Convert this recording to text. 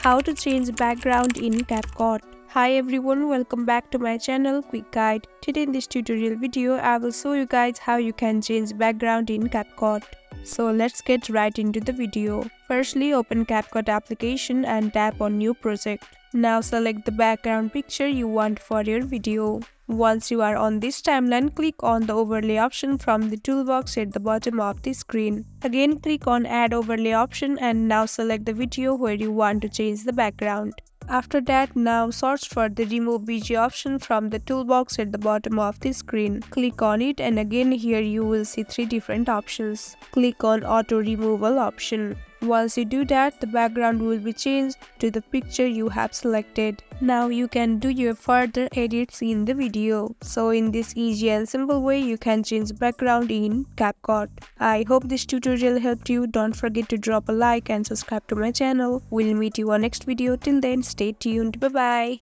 How to change background in CapCut. Hi everyone, welcome back to my channel Quick Guide. Today in this tutorial video, I will show you guys how you can change background in CapCut. So let's get right into the video. Firstly, open CapCut application and tap on New Project. Now select the background picture you want for your video. Once you are on this timeline, click on the overlay option from the toolbox at the bottom of the screen. Again, click on Add Overlay option and now select the video where you want to change the background. After that, now search for the Remove BG option from the toolbox at the bottom of the screen. Click on it and again here you will see three different options. Click on Auto Removal option. Once you do that, the background will be changed to the picture you have selected. Now you can do your further edits in the video. So in this easy and simple way, you can change background in CapCut. I hope this tutorial helped you. Don't forget to drop a like and subscribe to my channel. We'll meet you on next video. Till then, stay tuned. Bye bye.